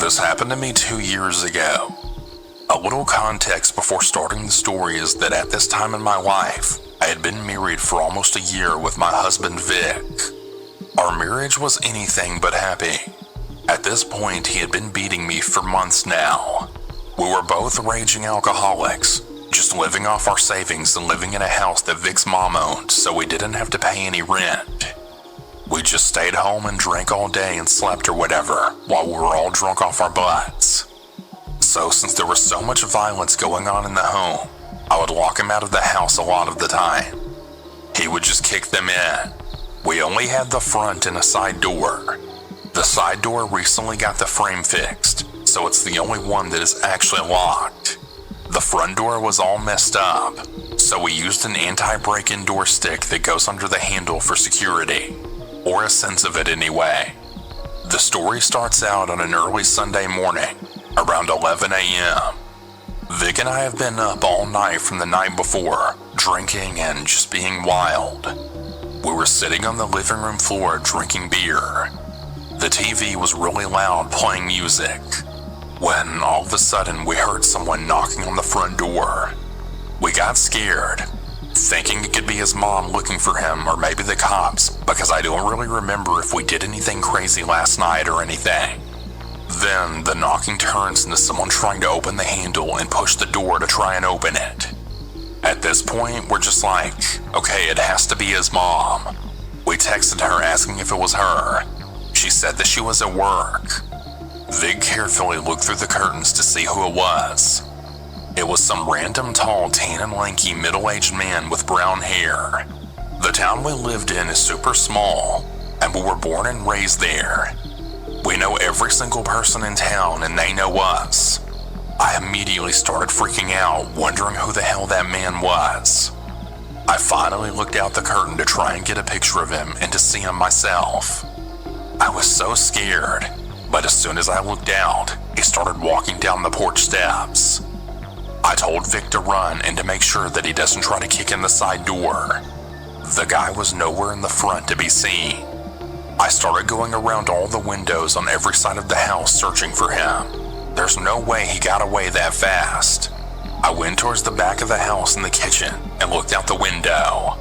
This happened to me 2 years ago. A little context before starting the story is that at this time in my life, I had been married for almost a year with my husband Vic. Our marriage was anything but happy. At this point, he had been beating me for months now. We were both raging alcoholics, just living off our savings and living in a house that Vic's mom owned, so we didn't have to pay any rent. We just stayed home and drank all day and slept or whatever, while we were all drunk off our butts. So since there was so much violence going on in the home, I would lock him out of the house a lot of the time. He would just kick them in. We only had the front and a side door. The side door recently got the frame fixed, so it's the only one that is actually locked. The front door was all messed up, so we used an anti-break-in door stick that goes under the handle for security, or a sense of it anyway. The story starts out on an early Sunday morning, around 11 a.m. Vic and I have been up all night from the night before, drinking and just being wild. We were sitting on the living room floor drinking beer. The TV was really loud playing music, when all of a sudden we heard someone knocking on the front door. We got scared, thinking it could be his mom looking for him or maybe the cops, because I don't really remember if we did anything crazy last night or anything. Then the knocking turns into someone trying to open the handle and push the door to try and open it. At this point, we're just like, okay, it has to be his mom. We texted her asking if it was her. She said that she was at work. Vic carefully looked through the curtains to see who it was. It was some random tall, tan and lanky, middle-aged man with brown hair. The town we lived in is super small, and we were born and raised there. We know every single person in town, and they know us. I immediately started freaking out, wondering who the hell that man was. I finally looked out the curtain to try and get a picture of him and to see him myself. I was so scared, but as soon as I looked out, he started walking down the porch steps. I told Vic to run and to make sure that he doesn't try to kick in the side door. The guy was nowhere in the front to be seen. I started going around all the windows on every side of the house searching for him. There's no way he got away that fast. I went towards the back of the house in the kitchen and looked out the window.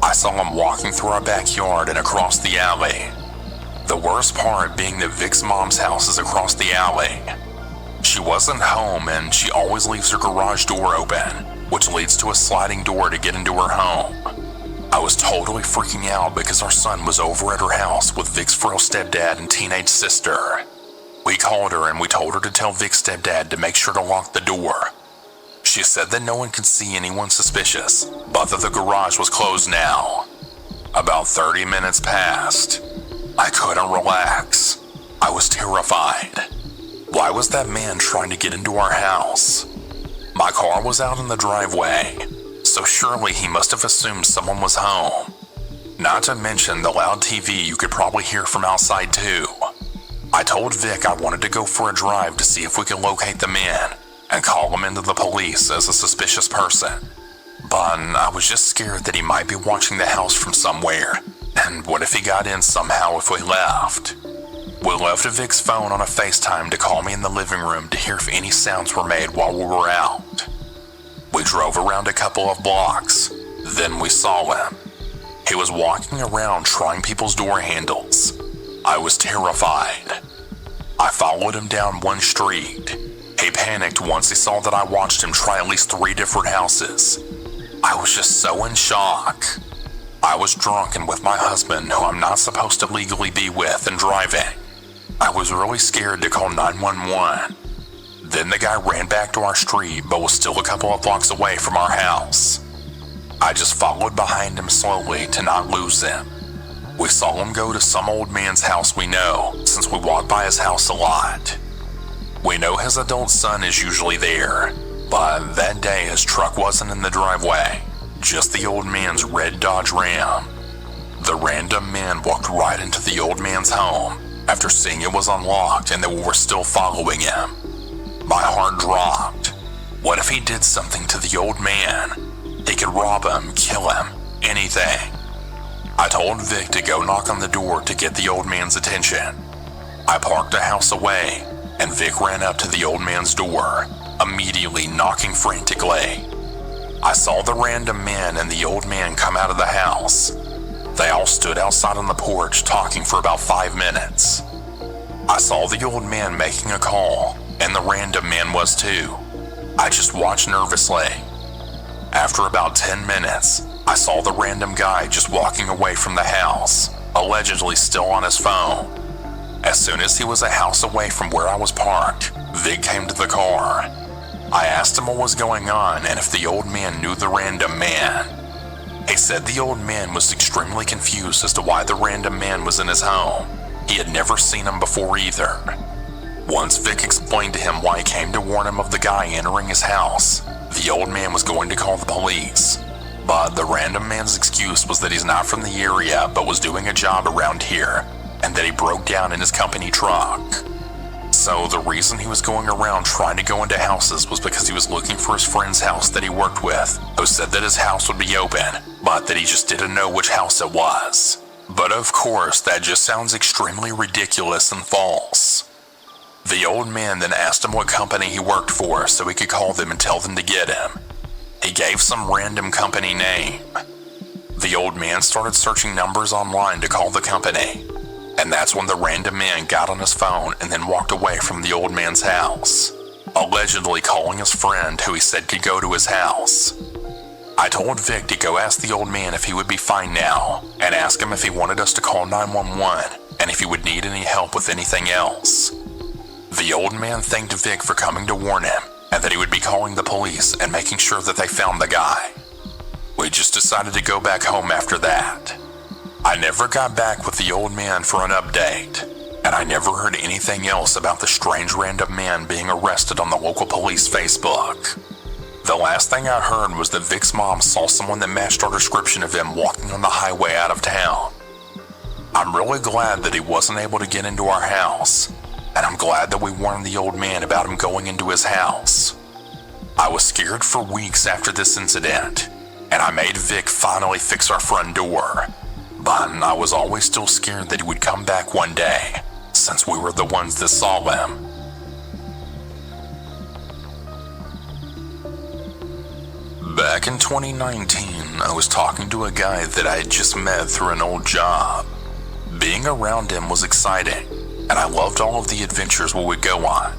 I saw him walking through our backyard and across the alley. The worst part being that Vic's mom's house is across the alley. She wasn't home and she always leaves her garage door open, which leads to a sliding door to get into her home. I was totally freaking out because our son was over at her house with Vic's frail stepdad and teenage sister. We called her and we told her to tell Vic's stepdad to make sure to lock the door. She said that no one could see anyone suspicious, but that the garage was closed now. About 30 minutes passed. I couldn't relax. I was terrified. Why was that man trying to get into our house? My car was out in the driveway, so surely he must have assumed someone was home. Not to mention the loud TV you could probably hear from outside too. I told Vic I wanted to go for a drive to see if we could locate the man and call him into the police as a suspicious person. But I was just scared that he might be watching the house from somewhere, and what if he got in somehow if we left? We left Vic's phone on a FaceTime to call me in the living room to hear if any sounds were made while we were out. We drove around a couple of blocks, then we saw him. He was walking around trying people's door handles. I was terrified. I followed him down one street. He panicked once he saw that I watched him try at least 3 different houses. I was just so in shock. I was drunk and with my husband, who I'm not supposed to legally be with, and driving. I was really scared to call 911. Then the guy ran back to our street, but was still a couple of blocks away from our house. I just followed behind him slowly to not lose him. We saw him go to some old man's house we know, since we walk by his house a lot. We know his adult son is usually there, but that day his truck wasn't in the driveway, just the old man's red Dodge Ram. The random man walked right into the old man's home after seeing it was unlocked and that we were still following him. My heart dropped. What if he did something to the old man? He could rob him, kill him, anything. I told Vic to go knock on the door to get the old man's attention. I parked a house away, and Vic ran up to the old man's door, immediately knocking frantically. I saw the random man and the old man come out of the house. They all stood outside on the porch talking for about 5 minutes. I saw the old man making a call, and the random man was too. I just watched nervously. After about 10 minutes, I saw the random guy just walking away from the house, allegedly still on his phone. As soon as he was a house away from where I was parked, Vic came to the car. I asked him what was going on and if the old man knew the random man. He said the old man was extremely confused as to why the random man was in his home. He had never seen him before either. Once Vic explained to him why he came to warn him of the guy entering his house, the old man was going to call the police. But the random man's excuse was that he's not from the area but was doing a job around here, and that he broke down in his company truck. So the reason he was going around trying to go into houses was because he was looking for his friend's house that he worked with, who said that his house would be open, but that he just didn't know which house it was. But of course, that just sounds extremely ridiculous and false. The old man then asked him what company he worked for so he could call them and tell them to get him. He gave some random company name. The old man started searching numbers online to call the company, and that's when the random man got on his phone and then walked away from the old man's house, allegedly calling his friend who he said could go to his house. I told Vic to go ask the old man if he would be fine now, and ask him if he wanted us to call 911 and if he would need any help with anything else. The old man thanked Vic for coming to warn him, and that he would be calling the police and making sure that they found the guy. We just decided to go back home after that. I never got back with the old man for an update, and I never heard anything else about the strange random man being arrested on the local police Facebook. The last thing I heard was that Vic's mom saw someone that matched our description of him walking on the highway out of town. I'm really glad that he wasn't able to get into our house, and I'm glad that we warned the old man about him going into his house. I was scared for weeks after this incident, and I made Vic finally fix our front door. But I was always still scared that he would come back one day, since we were the ones that saw him. Back in 2019, I was talking to a guy that I had just met through an old job. Being around him was exciting, and I loved all of the adventures we would go on.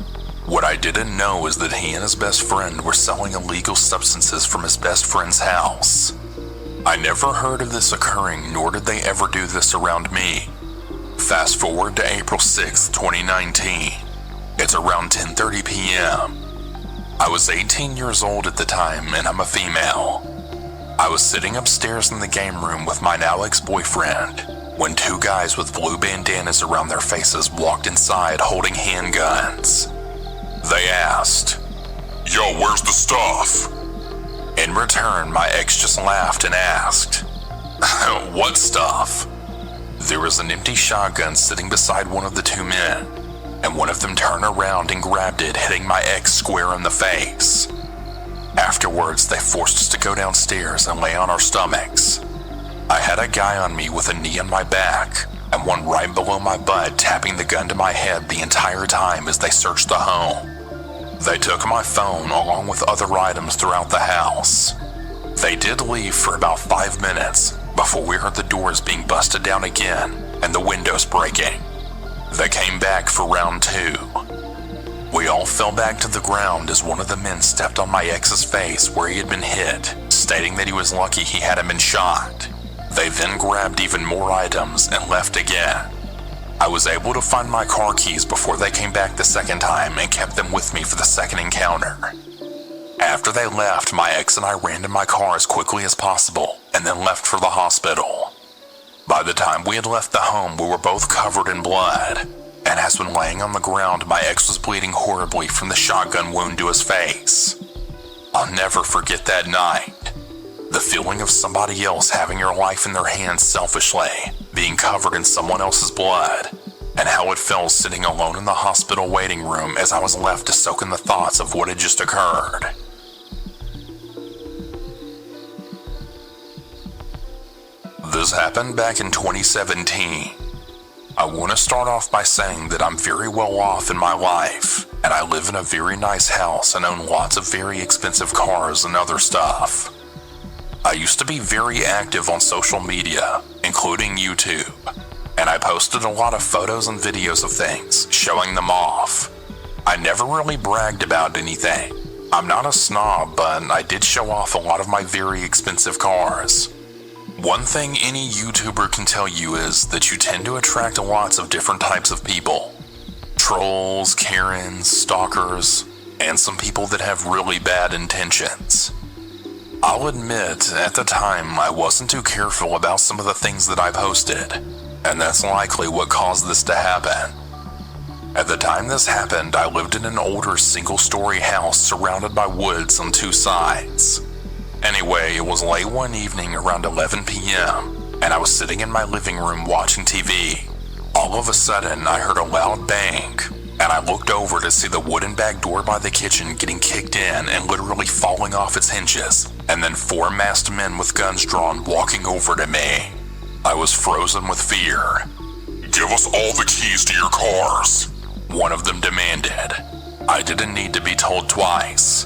What I didn't know is that he and his best friend were selling illegal substances from his best friend's house. I never heard of this occurring, nor did they ever do this around me. Fast forward to April 6th, 2019. It's around 10:30 p.m. I was 18 years old at the time, and I'm a female. I was sitting upstairs in the game room with my now ex-boyfriend, when 2 guys with blue bandanas around their faces walked inside holding handguns. They asked, "Yo, where's the stuff?" In return, my ex just laughed and asked, "What stuff?" There was an empty shotgun sitting beside one of the 2 men, and one of them turned around and grabbed it, hitting my ex square in the face. Afterwards, they forced us to go downstairs and lay on our stomachs. I had a guy on me with a knee on my back, and one right below my butt, tapping the gun to my head the entire time as they searched the home. They took my phone along with other items throughout the house. They did leave for about 5 minutes before we heard the doors being busted down again and the windows breaking. They came back for round 2. We all fell back to the ground as one of the men stepped on my ex's face where he had been hit, stating that he was lucky he hadn't been shot. They then grabbed even more items and left again. I was able to find my car keys before they came back the second time and kept them with me for the second encounter. After they left, my ex and I ran to my car as quickly as possible and then left for the hospital. By the time we had left the home, we were both covered in blood, and as when laying on the ground, my ex was bleeding horribly from the shotgun wound to his face. I'll never forget that night. The feeling of somebody else having your life in their hands selfishly, being covered in someone else's blood, and how it felt sitting alone in the hospital waiting room as I was left to soak in the thoughts of what had just occurred. This happened back in 2017. I want to start off by saying that I'm very well off in my life, and I live in a very nice house and own lots of very expensive cars and other stuff. I used to be very active on social media, including YouTube, and I posted a lot of photos and videos of things, showing them off. I never really bragged about anything. I'm not a snob, but I did show off a lot of my very expensive cars. One thing any YouTuber can tell you is that you tend to attract lots of different types of people. Trolls, Karens, stalkers, and some people that have really bad intentions. I'll admit, at the time, I wasn't too careful about some of the things that I posted, and that's likely what caused this to happen. At the time this happened, I lived in an older single-story house surrounded by woods on two sides. Anyway, it was late one evening around 11 p.m., and I was sitting in my living room watching TV. All of a sudden, I heard a loud bang, and I looked over to see the wooden back door by the kitchen getting kicked in and literally falling off its hinges, and then 4 masked men with guns drawn walking over to me. I was frozen with fear. "Give us all the keys to your cars," one of them demanded. I didn't need to be told twice.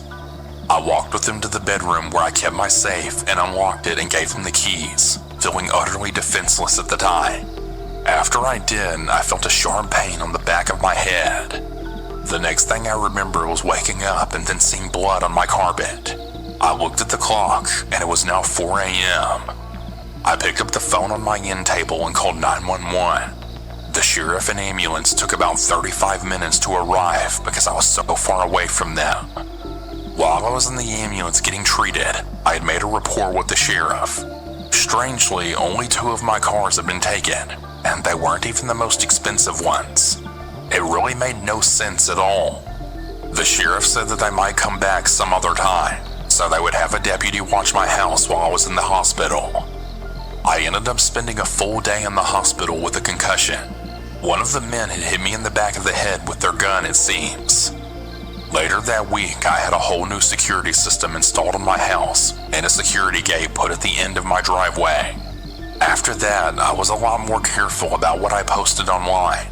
I walked with them to the bedroom where I kept my safe and unlocked it and gave them the keys, feeling utterly defenseless at the time. After I did, I felt a sharp pain on the back of my head. The next thing I remember was waking up and then seeing blood on my carpet. I looked at the clock, and it was now 4 a.m. I picked up the phone on my end table and called 911. The sheriff and ambulance took about 35 minutes to arrive because I was so far away from them. While I was in the ambulance getting treated, I had made a report with the sheriff. Strangely, only 2 of my cars had been taken, and they weren't even the most expensive ones. It really made no sense at all. The sheriff said that they might come back some other time, so they would have a deputy watch my house while I was in the hospital. I ended up spending a full day in the hospital with a concussion. One of the men had hit me in the back of the head with their gun, it seems. Later that week, I had a whole new security system installed in my house and a security gate put at the end of my driveway. After that, I was a lot more careful about what I posted online.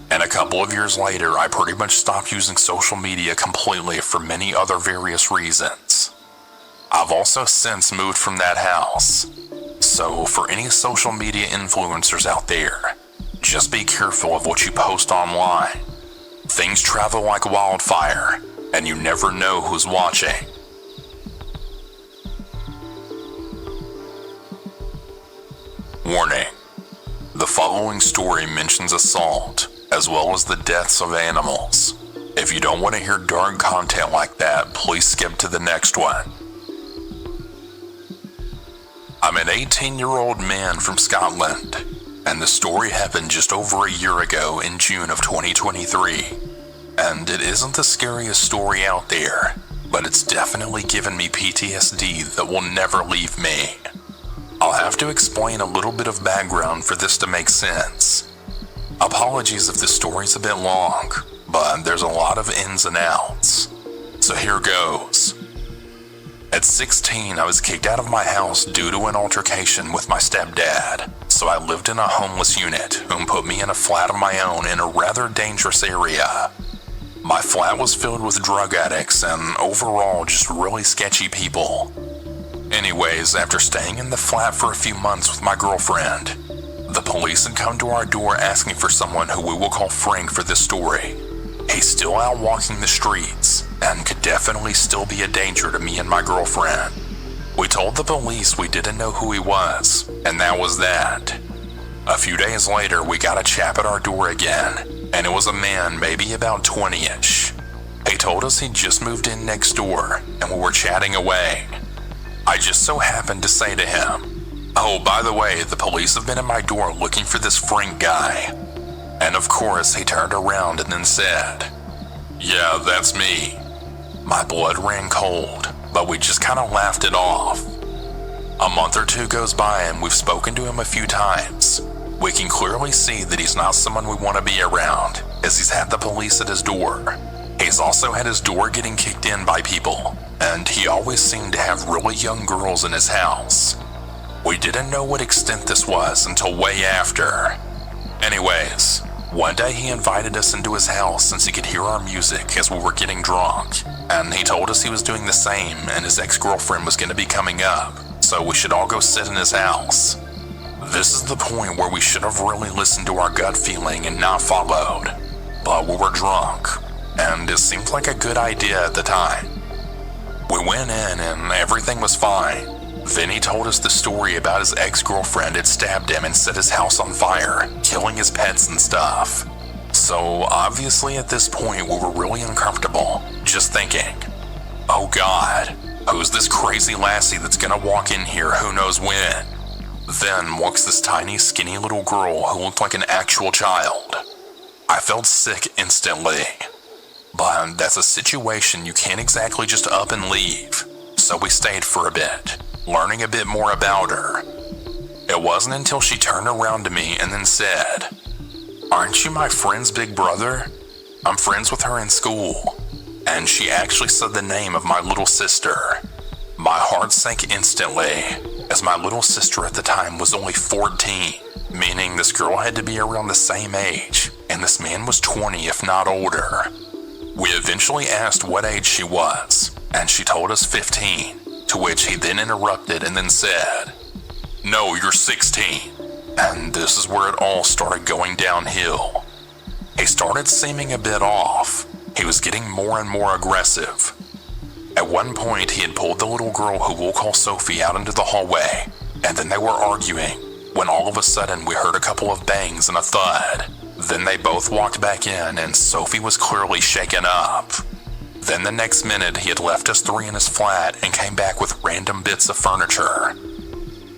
And a couple of years later, I pretty much stopped using social media completely for many other various reasons. I've also since moved from that house. So for any social media influencers out there, just be careful of what you post online. Things travel like wildfire, and you never know who's watching. Warning: the following story mentions assault, as well as the deaths of animals. If you don't want to hear dark content like that, please skip to the next one. I'm an 18-year-old man from Scotland, and the story happened just over a year ago in June of 2023. And it isn't the scariest story out there, but it's definitely given me PTSD that will never leave me. I'll have to explain a little bit of background for this to make sense. Apologies if this story's a bit long, but there's a lot of ins and outs. So here goes. At 16, I was kicked out of my house due to an altercation with my stepdad, so I lived in a homeless unit, whom put me in a flat of my own in a rather dangerous area. My flat was filled with drug addicts and overall just really sketchy people. Anyways, after staying in the flat for a few months with my girlfriend, the police had come to our door asking for someone who we will call Frank for this story. He's still out walking the streets and could definitely still be a danger to me and my girlfriend. We told the police we didn't know who he was, and that was that. A few days later, we got a chap at our door again, and it was a man maybe about 20-ish. He told us he'd just moved in next door, and we were chatting away. I just so happened to say to him, "Oh, by the way, the police have been at my door looking for this Frank guy." And of course, he turned around and then said, "Yeah, that's me." My blood ran cold, but we just kind of laughed it off. A month or 2 goes by and we've spoken to him a few times. We can clearly see that he's not someone we want to be around, as he's had the police at his door. He's also had his door getting kicked in by people, and he always seemed to have really young girls in his house. We didn't know what extent this was until way after. Anyways, stories. One day he invited us into his house since he could hear our music as we were getting drunk, and he told us he was doing the same and his ex-girlfriend was going to be coming up, so we should all go sit in his house. This is the point where we should have really listened to our gut feeling and not followed, but we were drunk, and it seemed like a good idea at the time. We went in and everything was fine. Then he told us the story about his ex-girlfriend had stabbed him and set his house on fire, killing his pets and stuff. So obviously at this point we were really uncomfortable, just thinking, oh God, who's this crazy lassie that's gonna walk in here who knows when? Then walks this tiny skinny little girl who looked like an actual child. I felt sick instantly. But that's a situation you can't exactly just up and leave, so we stayed for a bit, learning a bit more about her. It wasn't until she turned around to me and then said, "Aren't you my friend's big brother? I'm friends with her in school." And she actually said the name of my little sister. My heart sank instantly, as my little sister at the time was only 14, meaning this girl had to be around the same age, and this man was 20 if not older. We eventually asked what age she was, and she told us 15, to which he then interrupted and then said, "No, you're 16. And this is where it all started going downhill. He started seeming a bit off. He was getting more and more aggressive. At one point, he had pulled the little girl who we'll call Sophie out into the hallway, and then they were arguing, when all of a sudden we heard a couple of bangs and a thud. Then they both walked back in, and Sophie was clearly shaken up. Then the next minute, he had left us three in his flat and came back with random bits of furniture.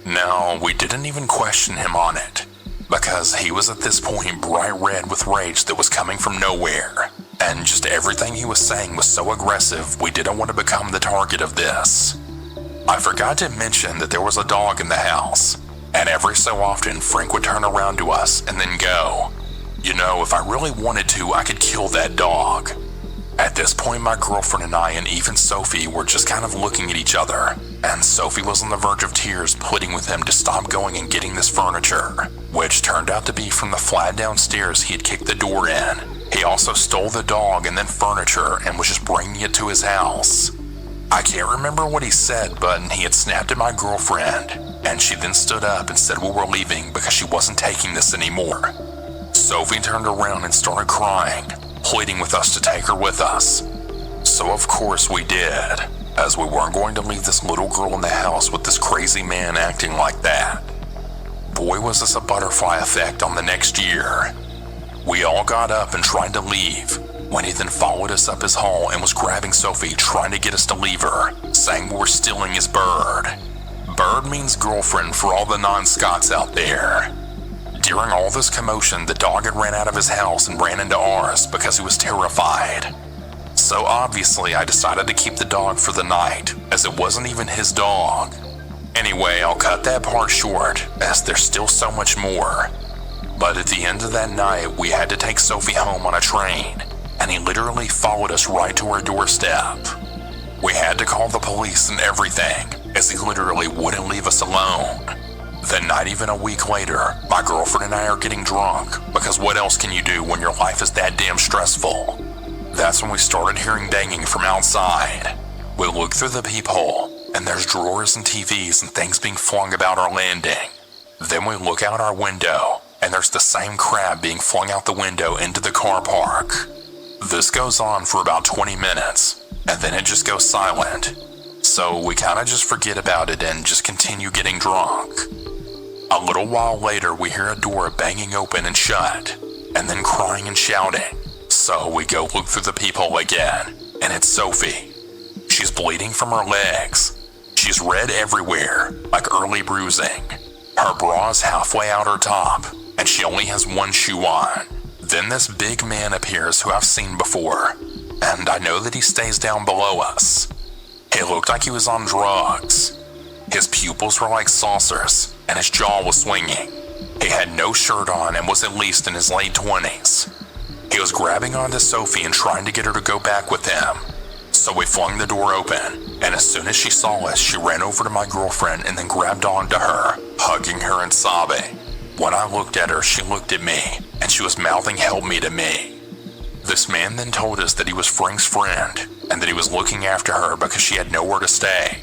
Now, we didn't even question him on it, because he was at this point bright red with rage that was coming from nowhere, and just everything he was saying was so aggressive we didn't want to become the target of this. I forgot to mention that there was a dog in the house, and every so often Frank would turn around to us and then go, "You know, if I really wanted to, I could kill that dog." At this point, my girlfriend and I and even Sophie were just kind of looking at each other, and Sophie was on the verge of tears pleading with him to stop going and getting this furniture, which turned out to be from the flat downstairs he had kicked the door in. He also stole the dog and then furniture and was just bringing it to his house. I can't remember what he said, but he had snapped at my girlfriend, and she then stood up and said we were leaving because she wasn't taking this anymore. Sophie turned around and started crying, pleading with us to take her with us. So of course we did, as we weren't going to leave this little girl in the house with this crazy man acting like that. Boy, was this a butterfly effect on the next year. We all got up and tried to leave, when he then followed us up his hall and was grabbing Sophie, trying to get us to leave her, saying we were stealing his bird. Bird means girlfriend for all the non-Scots out there. During all this commotion, the dog had ran out of his house and ran into ours because he was terrified. So obviously I decided to keep the dog for the night, as it wasn't even his dog. Anyway, I'll cut that part short, as there's still so much more. But at the end of that night, we had to take Sophie home on a train, and he literally followed us right to our doorstep. We had to call the police and everything, as he literally wouldn't leave us alone. Then not even a week later, my girlfriend and I are getting drunk, because what else can you do when your life is that damn stressful? That's when we started hearing banging from outside. We look through the peephole, and there's drawers and TVs and things being flung about our landing. Then we look out our window, and there's the same crab being flung out the window into the car park. This goes on for about 20 minutes, and then it just goes silent. So we kind of just forget about it and just continue getting drunk. A little while later, we hear a door banging open and shut, and then crying and shouting. So we go look through the peephole again, and it's Sophie. She's bleeding from her legs. She's red everywhere, like early bruising. Her bra is halfway out her top, and she only has one shoe on. Then this big man appears who I've seen before, and I know that he stays down below us. He looked like he was on drugs. His pupils were like saucers, and his jaw was swinging. He had no shirt on and was at least in his late 20s. He was grabbing onto Sophie and trying to get her to go back with him. So we flung the door open, and as soon as she saw us, she ran over to my girlfriend and then grabbed onto her, hugging her and sobbing. When I looked at her, she looked at me, and she was mouthing "help me" to me. This man then told us that he was Frank's friend, and that he was looking after her because she had nowhere to stay,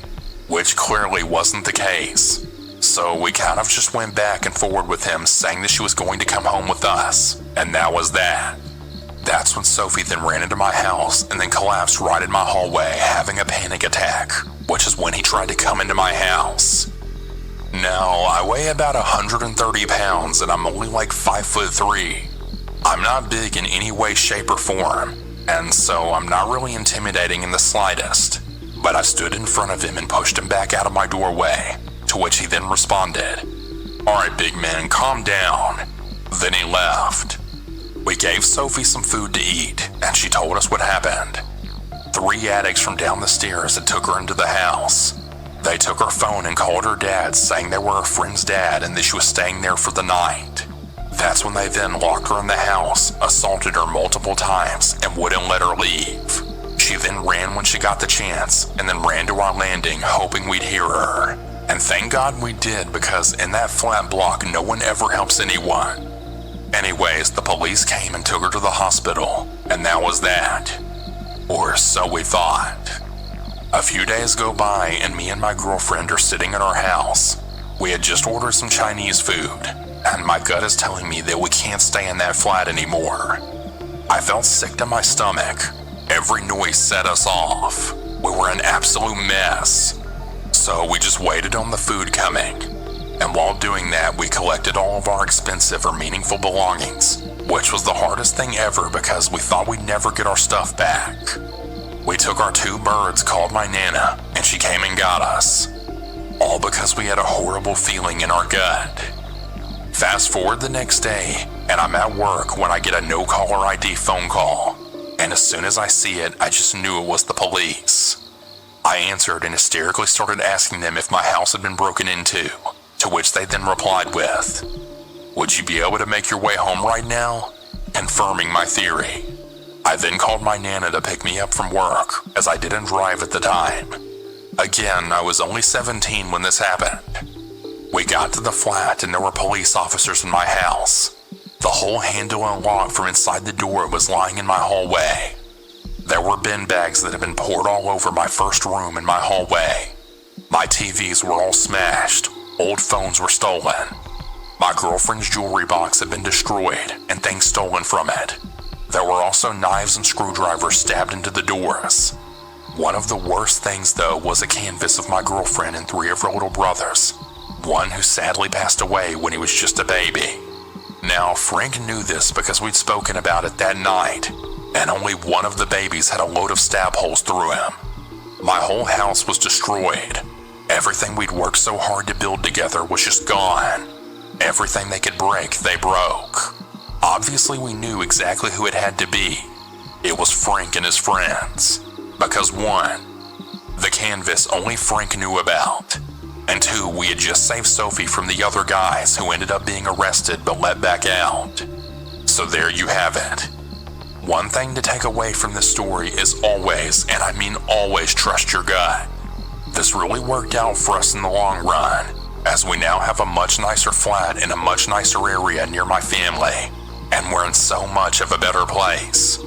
which clearly wasn't the case. So we kind of just went back and forward with him, saying that she was going to come home with us, and that was that. That's when Sophie then ran into my house and then collapsed right in my hallway, having a panic attack, which is when he tried to come into my house. Now, I weigh about 130 pounds and I'm only like 5'3". I'm not big in any way, shape, or form, and so I'm not really intimidating in the slightest, but I stood in front of him and pushed him back out of my doorway, to which he then responded, "Alright, big man, calm down." Then he left. We gave Sophie some food to eat, and she told us what happened. 3 addicts from down the stairs had took her into the house. They took her phone and called her dad, saying they were her friend's dad and that she was staying there for the night. That's when they then locked her in the house, assaulted her multiple times, and wouldn't let her leave. She then ran when she got the chance, and then ran to our landing, hoping we'd hear her. And thank God we did, because in that flat block, no one ever helps anyone. Anyways, the police came and took her to the hospital, and that was that. Or so we thought. A few days go by, and me and my girlfriend are sitting at our house. We had just ordered some Chinese food, and my gut is telling me that we can't stay in that flat anymore. I felt sick to my stomach. Every noise set us off. We were an absolute mess. So we just waited on the food coming. And while doing that, we collected all of our expensive or meaningful belongings, which was the hardest thing ever because we thought we'd never get our stuff back. We took our 2 birds called my Nana, and she came and got us. All because we had a horrible feeling in our gut. Fast forward the next day, and I'm at work when I get a no caller ID phone call. And as soon as I see it, I just knew it was the police. I answered and hysterically started asking them if my house had been broken into, to which they then replied with, "Would you be able to make your way home right now?" confirming my theory. I then called my Nana to pick me up from work, as I didn't drive at the time. Again, I was only 17 when this happened. We got to the flat and there were police officers in my house. The whole handle and lock from inside the door was lying in my hallway. There were bin bags that had been poured all over my first room in my hallway. My TVs were all smashed. Old phones were stolen. My girlfriend's jewelry box had been destroyed and things stolen from it. There were also knives and screwdrivers stabbed into the doors. One of the worst things, though, was a canvas of my girlfriend and 3 of her little brothers, one who sadly passed away when he was just a baby. Now, Frank knew this because we'd spoken about it that night, and only one of the babies had a load of stab holes through him. My whole house was destroyed. Everything we'd worked so hard to build together was just gone. Everything they could break, they broke. Obviously, we knew exactly who it had to be. It was Frank and his friends. Because 1, the canvas only Frank knew about, and 2, we had just saved Sophie from the other guys who ended up being arrested but let back out. So there you have it. One thing to take away from this story is always, and I mean always, trust your gut. This really worked out for us in the long run, as we now have a much nicer flat in a much nicer area near my family, and we're in so much of a better place.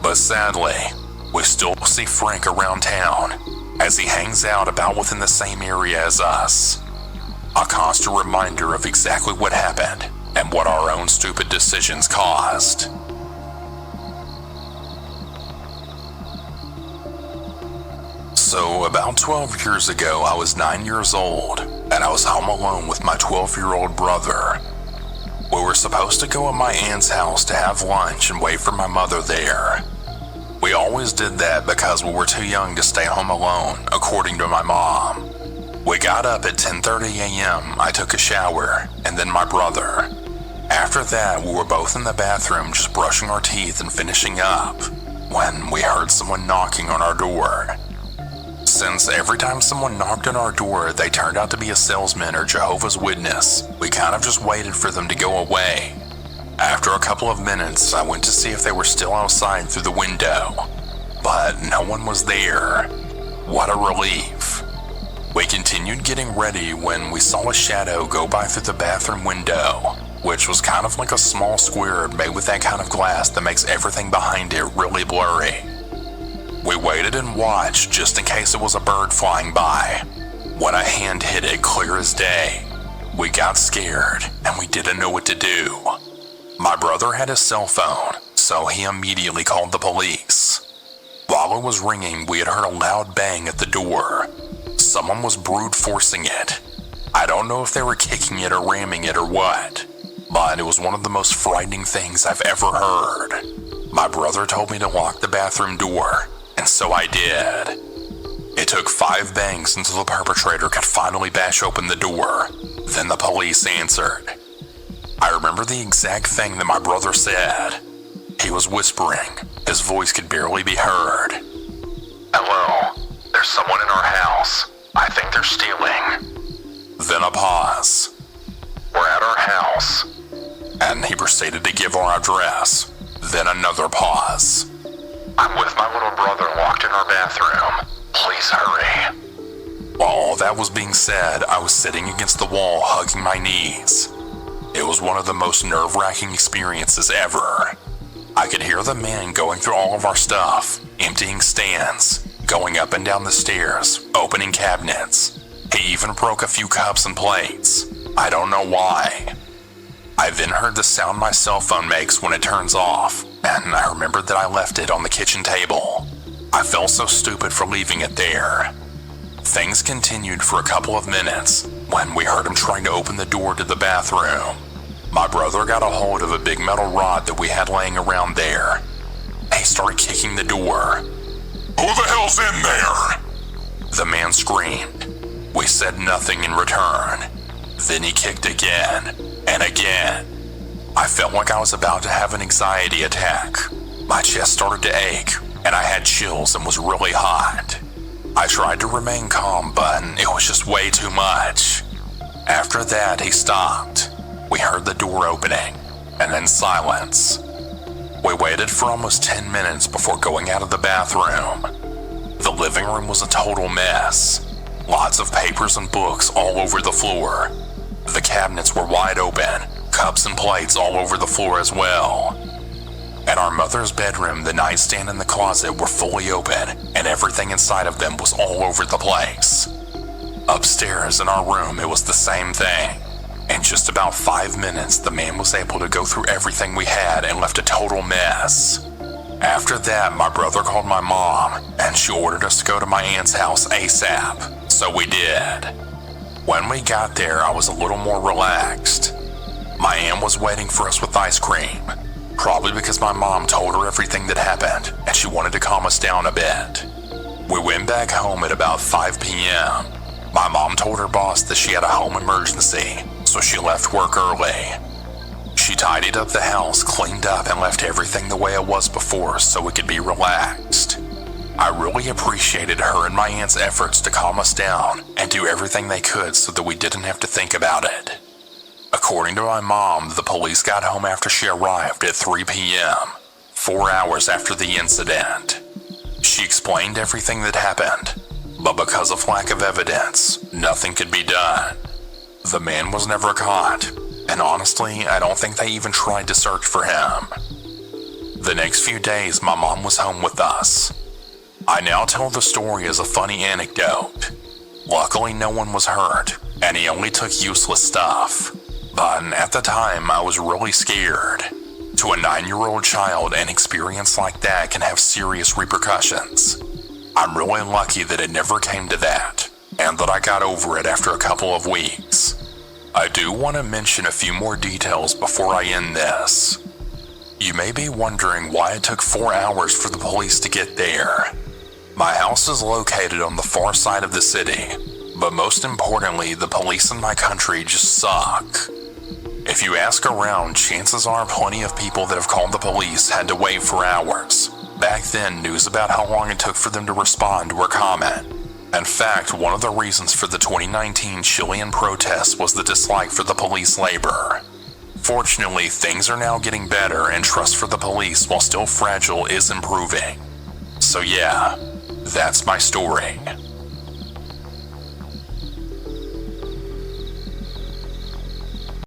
But sadly, we still see Frank around town, as he hangs out about within the same area as us. A constant reminder of exactly what happened and what our own stupid decisions caused. So about 12 years ago, I was 9 years old, and I was home alone with my 12-year-old brother. We were supposed to go at my aunt's house to have lunch and wait for my mother there. We always did that because we were too young to stay home alone, according to my mom. We got up at 10:30 a.m., I took a shower, and then my brother. After that, we were both in the bathroom just brushing our teeth and finishing up, when we heard someone knocking on our door. Since every time someone knocked on our door, they turned out to be a salesman or Jehovah's Witness, we kind of just waited for them to go away. After a couple of minutes, I went to see if they were still outside through the window, but no one was there. What a relief. We continued getting ready when we saw a shadow go by through the bathroom window, which was kind of like a small square made with that kind of glass that makes everything behind it really blurry. We waited and watched just in case it was a bird flying by. When a hand hit it clear as day, we got scared and we didn't know what to do. My brother had his cell phone, so he immediately called the police. While it was ringing, we had heard a loud bang at the door. Someone was brute forcing it. I don't know if they were kicking it or ramming it or what, but it was one of the most frightening things I've ever heard. My brother told me to lock the bathroom door, and so I did. It took 5 bangs until the perpetrator could finally bash open the door. Then the police answered. I remember the exact thing that my brother said. He was whispering. His voice could barely be heard. Hello, there's someone in our house. I think they're stealing. Then a pause. We're at our house. And he proceeded to give our address. Then another pause. I'm with my little brother locked in our bathroom. Please hurry. While all that was being said, I was sitting against the wall hugging my knees. It was one of the most nerve-wracking experiences ever. I could hear the man going through all of our stuff, emptying stands, going up and down the stairs, opening cabinets. He even broke a few cups and plates. I don't know why. I then heard the sound my cell phone makes when it turns off, and I remembered that I left it on the kitchen table. I felt so stupid for leaving it there. Things continued for a couple of minutes when we heard him trying to open the door to the bathroom. My brother got a hold of a big metal rod that we had laying around there. He started kicking the door. Who the hell's in there? The man screamed. We said nothing in return. Then he kicked again and again. I felt like I was about to have an anxiety attack. My chest started to ache, and I had chills and was really hot. I tried to remain calm, but it was just way too much. After that, he stopped. We heard the door opening, and then silence. We waited for almost 10 minutes before going out of the bathroom. The living room was a total mess. Lots of papers and books all over the floor. The cabinets were wide open, cups and plates all over the floor as well. In our mother's bedroom, the nightstand and the closet were fully open, and everything inside of them was all over the place. Upstairs in our room, it was the same thing. In just about 5 minutes, the man was able to go through everything we had and left a total mess. After that, my brother called my mom, and she ordered us to go to my aunt's house ASAP, so we did. When we got there, I was a little more relaxed. My aunt was waiting for us with ice cream, probably because my mom told her everything that happened, and she wanted to calm us down a bit. We went back home at about 5 p.m. My mom told her boss that she had a home emergency, so she left work early. She tidied up the house, cleaned up, and left everything the way it was before so we could be relaxed. I really appreciated her and my aunt's efforts to calm us down and do everything they could so that we didn't have to think about it. According to my mom, the police got home after she arrived at 3 p.m., 4 hours after the incident. She explained everything that happened, but because of lack of evidence, nothing could be done. The man was never caught, and honestly, I don't think they even tried to search for him. The next few days, my mom was home with us. I now tell the story as a funny anecdote. Luckily, no one was hurt, and he only took useless stuff. But at the time, I was really scared. To a 9-year-old child, an experience like that can have serious repercussions. I'm really lucky that it never came to that, and that I got over it after a couple of weeks. I do want to mention a few more details before I end this. You may be wondering why it took 4 hours for the police to get there. My house is located on the far side of the city, but most importantly, the police in my country just suck. If you ask around, chances are plenty of people that have called the police had to wait for hours. Back then, news about how long it took for them to respond were common. In fact, one of the reasons for the 2019 Chilean protests was the dislike for the police labor. Fortunately, things are now getting better and trust for the police, while still fragile, is improving. So yeah, that's my story.